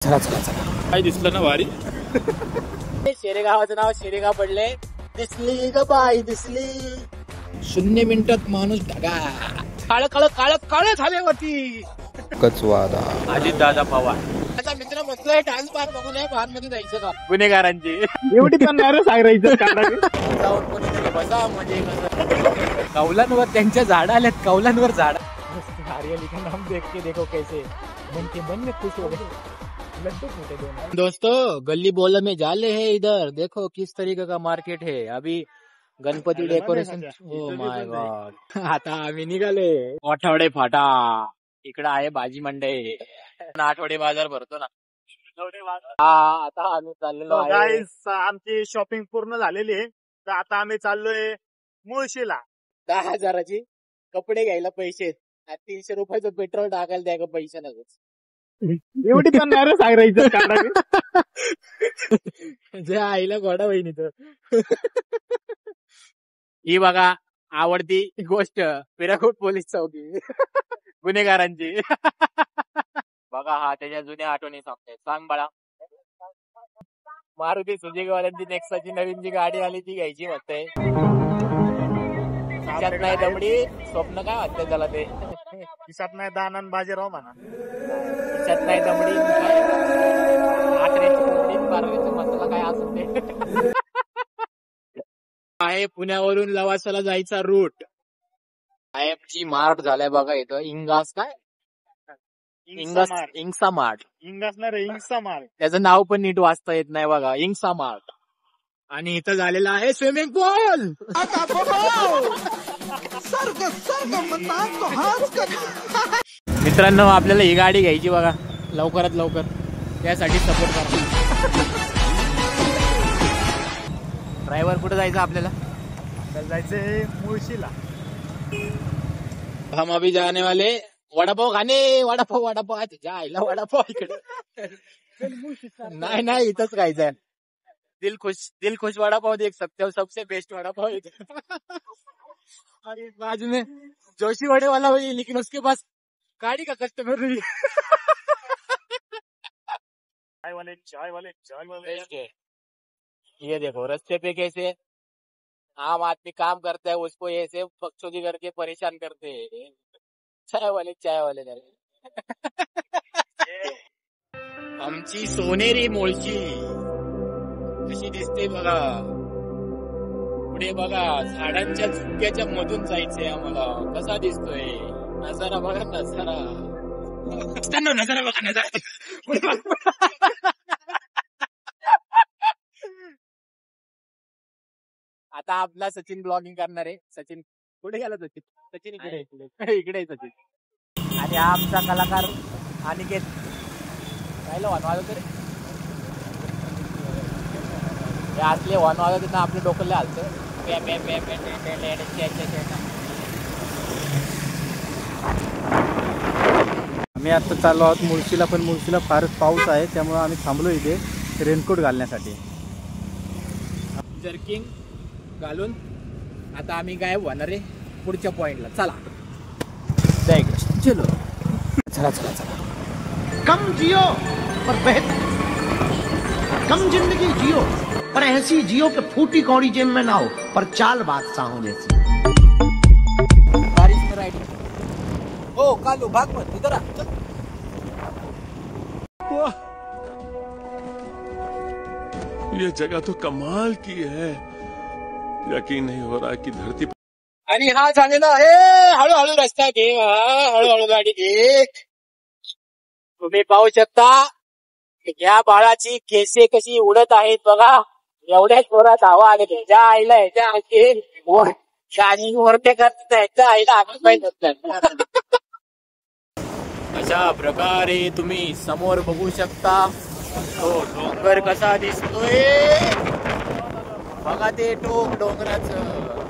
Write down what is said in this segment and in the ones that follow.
चला चला चला, काय दिसलं ना भारी. शेरेगावाचं नाव शेरेगाव पडले. दिसली ग बाई दिसली. 0 मिनिटात माणूस ढगा. काळ काळ काळ काळ झाल्यावरती कचवादा. अजित दादा पवार आता मित्र बसलोय. डान्स बार बघून बार मध्ये जायचं का गुन्हेगारांची. एवढी पण नाही सांगायचं. कोणीतरी बसा म्हणजे कौलांवर त्यांच्या झाड आल्यात. कौलांवर झाड. हरियाली का नाम देख के देखो कैसे मन के मन में खुश हो गए. दोस्तों गली बोला में जाले है. इधर देखो किस तरीके का मार्केट है. अभी Ganpati decoration. Oh my God. आता आम्ही निघाले. आठवडे फाटा इकडं आहे. भाजी मंडई. आठवडे बाजार भरतो ना. आता आम्ही चाललेलो आहे. आमची शॉपिंग पूर्ण झालेली आहे. तर आता आम्ही चाललोय मुळशीला. 10,000ची कपडे घ्यायला पैसे. 300 रुपयाचं पेट्रोल टाकायला द्या का पैसे नकोच. एवढी पण नाही सांगायचं. जे आईला घोडा बहिणी तर. ही बघा आवडती गोष्ट. पिराकोट पोलीस चौकी गुन्हेगारांची. बघा हा त्याच्या जुन्या आठवणी सांगते. सांग बाळा. मारुती सुझुकीवाल्यांची नेक्साची नवीन जी गाडी आली ती घ्यायची म्हणते. खिशात नाही दमडी. स्वप्न काय म्हणते त्याला ते. खिशात नाही दाना बाजीराव म्हणा. खिशात नाही दमडी. आठऱ्याची कोंबडी बाराव्याचा मसाला काय असून ते. आहे पुण्यावरून लवासाला जायचा रूट. आयएफची मार्ट झालाय बघा इथं. इंगास काय इंगसा मार्ट. इंगास नाही रे इंगसा मार्ट. त्याचं नाव पण नीट वाचता येत नाही बघा. इंगसा मार्ट. आणि इथं झालेला आहे स्विमिंग पूल. मित्रांनो आपल्याला ही गाडी घ्यायची बघा लवकरात लवकर. त्यासाठी सपोर्ट करा. ड्रायव्हर कुठे जायचं आपल्याला. जायचंय मुळशीला. हम अभी जाने वाले वडापाव खाने. वडापाव वडापाव जायला वडापाव इकडे. नाही नाही इथंच खायचंय. दिल खुश वडापाव देख सकते हो. सबसे बेस्ट वडापाव इधर. अरे बाजू में जोशी वड़े वाला वही, लेकिन उसके पास गाड़ी का कस्टमर नहीं. चाय वाले. ये देखो रास्ते पे कैसे आम आदमी काम करता है. उसको ऐसे पक्षों करके परेशान करते हैं. चाय वाले आमची सोनेरी मुळशी कशी दिसते बघा. पुढे बघा झाडांच्या झुक्याच्या मधून जायचंय आम्हाला. कसा दिसतोय नजारा बघा. नजारा बघा नजारा. आता आपला सचिन ब्लॉगिंग करणार आहे. सचिन कुठे गेला. सचिन इकडे सचिन. आणि हा आमचा कलाकार अनिकेत. राहिलं हॉर्न वाजवतो रे. हे असले हॉर्न वाजवते ना आपल्या डोक्याला हालतं. आम्ही आता चाललो आहोत मुळशीला. पण मुळशीला फारच पाऊस आहे त्यामुळे आम्ही थांबलो इथे रेनकोट घालण्यासाठी. जर्किंग घालून आता आम्ही गायब होणार आहे पुढच्या पॉइंटला. चला जय कृष्ण. चलो चला चला चला. कम जियो पर बेहतर. कम जिंदगी जियो पर ऐसी जियो के फूटी कौड़ी जेब में ना हो पर चाल बादशाहों जैसी. बारिश में राइडिंग. ओ कालू भाग मत इधर आ. ये जगह तो कमाल की है. यकीन नहीं हो रहा कि धरती. आणि हा झालेला आहे. हळूहळू रस्ता घे. हळूहळू गाडी घे. तुम्ही पाहू शकता या बाळाची केसे कशी उडत आहेत बघा. एवढ्या जोरात हवा आली त्याच्या आईला. ह्याच्या गाणी वरते करत ह्याच्या आईला अशा प्रकारे तुम्ही समोर बघू शकता तो डोंगर कसा दिसतोय बघा. ते टोक डोंगराचं.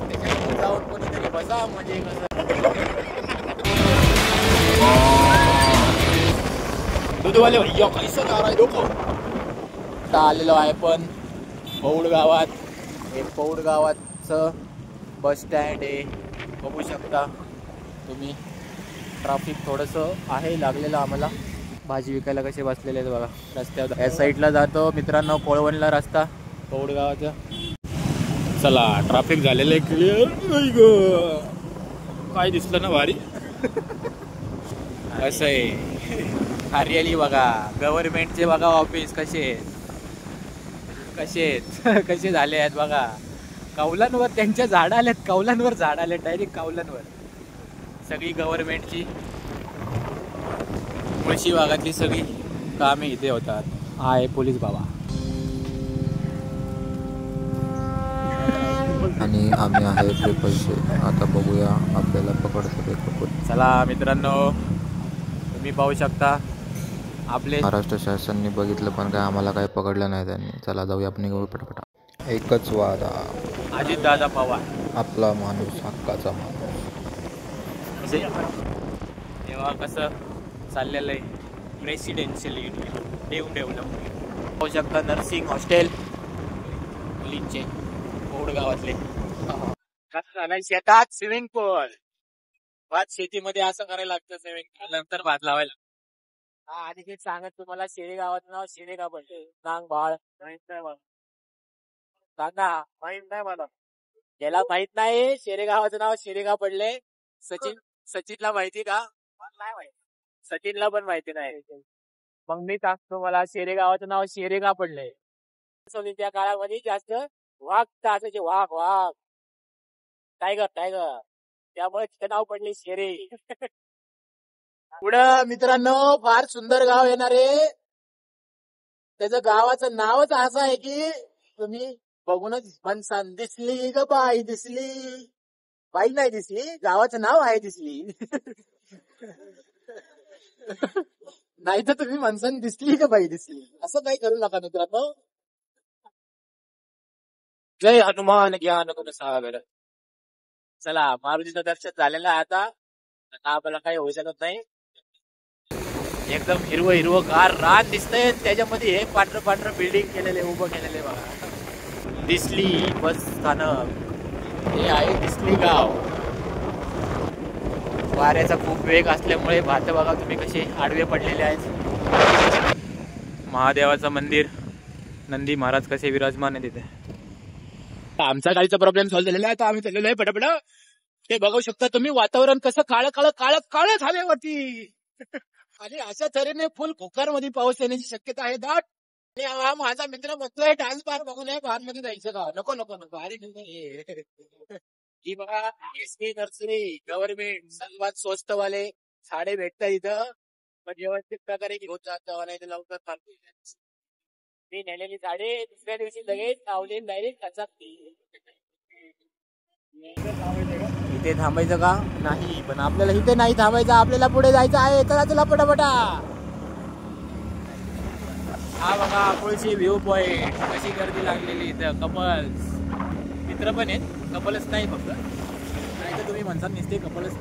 त्याच्यावर जाऊन कोणीतरी बसा म्हणजे कसं. दूधवाले भैया कैसा जा रहा है लोक. आलेलो आहे पण पौड गावात. हे पौड गावाचं बस स्टँड आहे. बघू शकता तुम्ही ट्रॅफिक थोडंसं आहे लागलेलं आम्हाला. भाजी विकायला कसे बसलेले आहेत बघा रस्त्यावर. या साईडला जातो मित्रांनो कोळवणला रस्ता पौडगावाचा. चला ट्रॅफिक झालेलं आहे क्लिअर. काय दिसलं ना भारी. असं आहे हरियाली बघा. गव्हर्नमेंटचे बघा ऑफिस कसे कसे झाले आहेत बघा. कौलांवर त्यांच्या झाड आलेत. कौलांवर झाड आले डायरेक्ट कौलांवर. सगळी गव्हर्नमेंटची मुळशी भागातली सगळी कामे इथे होतात. आहे पोलीस बाबा. आणि आम्ही आहे ट्रिपलचे. आता बघूया आपल्याला पकडतो. चला मित्रांनो तुम्ही पाहू शकता आपले महाराष्ट्र शासनाने बघितलं पण काय आम्हाला काय पकडलं नाही त्यांनी. चला जाऊया आपण निघू पटापटा. एकच वादा अजितदादा पवार आपला माणूस हक्काचा माणूस. तेव्हा कसं चाललेलं आहे प्रेसिडेन्शियल डेव्हलपमेंट. पाहू शकता नर्सिंग हॉस्टेल मुलींचे गावातले. शेतात स्विमिंग पूल. भात शेतीमध्ये असं करायला लागतं. स्विमिंग पूल नंतर भात लावायला. आणि ते सांगत तुम्हाला शेरेगावाचं नाव शेरेगाव पडले. नांग बाळ माहित नाही मला. सांगा माहित नाही मला. ज्याला माहित नाही शेरेगावाचं नाव शेरेगाव पडले. सचिनला माहिती का? नाही माहिती. सचिनला पण माहिती नाही. मग मी सांगतो मला शेरेगावाचं नाव शेरेगाव पडलंय. त्या काळामध्ये जास्त वाघ असायचे. वाघ टायगर त्यामुळे तिथे नाव पडले शेरे. पुढं मित्रांनो फार सुंदर गाव येणार आहे. त्याचं गावाचं नावच असं आहे की तुम्ही बघूनच म्हणसान दिसली ग बाई दिसली. बाई नाही दिसली. गावाचं नाव आहे दिसली. नाही तर तुम्ही म्हणसान दिसली ग बाई दिसली. असं काही करू नका मित्रांनो. जय हनुमान ज्ञान गुण सागर. चला मारुतीचं दर्शन झालेलं आहे. आता आपल्याला काही होऊ शकत नाही. एकदम हिरवं गार रान दिसतंय. त्याच्यामध्ये हे पांढरं बिल्डिंग केलेले उभं केलेले बघा. दिसली बस स्थानक हे आहे दिसली गाव. वाऱ्याचा खूप वेग असल्यामुळे भात बघा तुम्ही कसे आडवे पडलेले आहेत. महादेवाचं मंदिर नंदी महाराज कसे विराजमान आहे तिथे. आमचा गाडीचा प्रॉब्लेम सॉल्व्ह झालेला आहे. तर आम्ही चाललेलो आहे पटापट. ते बघू शकता तुम्ही वातावरण कसं काळ झाले वरती. आणि अशा तऱ्हेने फुल कोकार मध्ये पाऊस येण्याची शक्यता आहे दाट. आणि हा माझा मित्र म्हणतोय डान्स बार बघू नये. बार मध्ये जायचं का? नको अरे ही बघा एसपी नर्सरी गव्हर्नमेंट सर्वात स्वस्त वाले साडे भेटतात इथं. पण व्यवस्थित प्रकारे घेऊन जात नाही तर लवकर फारतो. मी नेलेली साडी दुसऱ्या दिवशी लगेच लावली डायरेक्ट त्याचा. इथे थांबायचं का? नाही. पण आपल्याला इथे नाही थांबायचं. आपल्याला पुढे जायचं आहे. चला चला पटापटा. हा बघा पुढची व्ह्यू पॉइंट. कशी गर्दी लागलेली इथं. कपल्स मित्र पण आहेत. कपलच नाही फक्त. नाही तर तुम्ही म्हणता नुसते कपलच.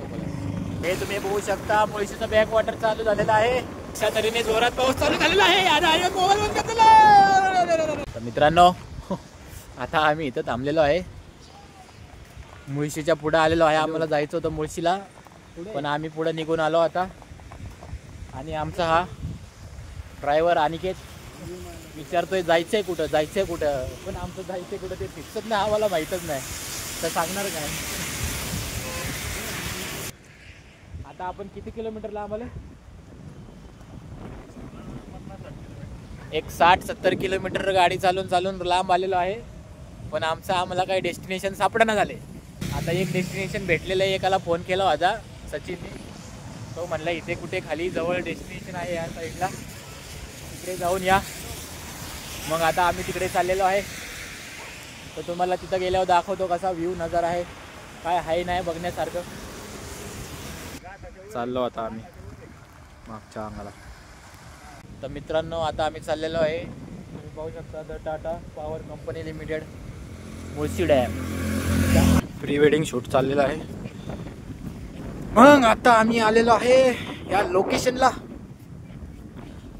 हे तुम्ही बघू शकता मुळशीचं बॅक वॉटर चालू झालेलं आहे. अशा तऱ्हेने जोरात पाऊस चालू झालेला आहे. मोबाईल बंद करतो. मित्रांनो आता आम्ही इथं थांबलेलो आहे. मुळशीच्या पुढे आलेलो आहे. आम्हाला जायचं होतं मुळशीला पण आम्ही पुढे निघून आलो आता. आणि आमचा हा ड्रायव्हर अनिकेत विचारतोय जायचंय कुठं. पण आमचं जायचंय कुठं ते फिक्सच नाही. आम्हाला माहीतच नाही तर सांगणार काय. आता आपण किती किलोमीटरला आम्हाला एक 60-70 किलोमीटर गाडी चालून लांब आलेलो आहे. पण आम्हाला काही डेस्टिनेशन सापडना झाले. आता एक डेस्टिनेशन भेटलेलं आहे. एकाला फोन केला होता सचिनने. तो म्हणला इथे कुठे खाली जवळ डेस्टिनेशन आहे या साईडला तिकडे जाऊन या. मग आता आम्ही तिकडे चाललेलो आहे. तर तुम्हाला तिथं गेल्यावर दाखवतो कसा व्ह्यू नजर आहे. काय आहे नाही बघण्यासारखं. चाललो आता आम्ही मागच्या अंगाला. तर मित्रांनो आता आम्ही चाललेलो आहे. तुम्ही पाहू शकता the Tata power company limited Mulshi dam. Pre wedding shoot चाललेलं आहे. मग आता आम्ही आलेलो आहे या लोकेशनला.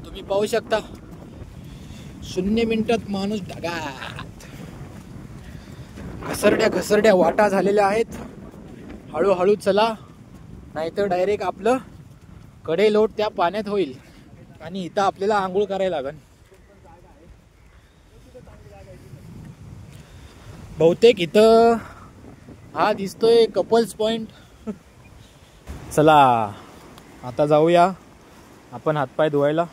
तुम्ही पाहू शकता 0 मिनिटात माणूस ढगात. घसरड्या वाटा झालेल्या आहेत. हळूहळू चला नाहीतर डायरेक्ट आपलं कडेलोट त्या पाण्यात होईल. आणि इथं आपल्याला आंघोळ करायला लागेल. बहुतेक इथं हा दिसतोय कपल्स पॉइंट. चला आता जाऊया आपण हातपाय धुवायला.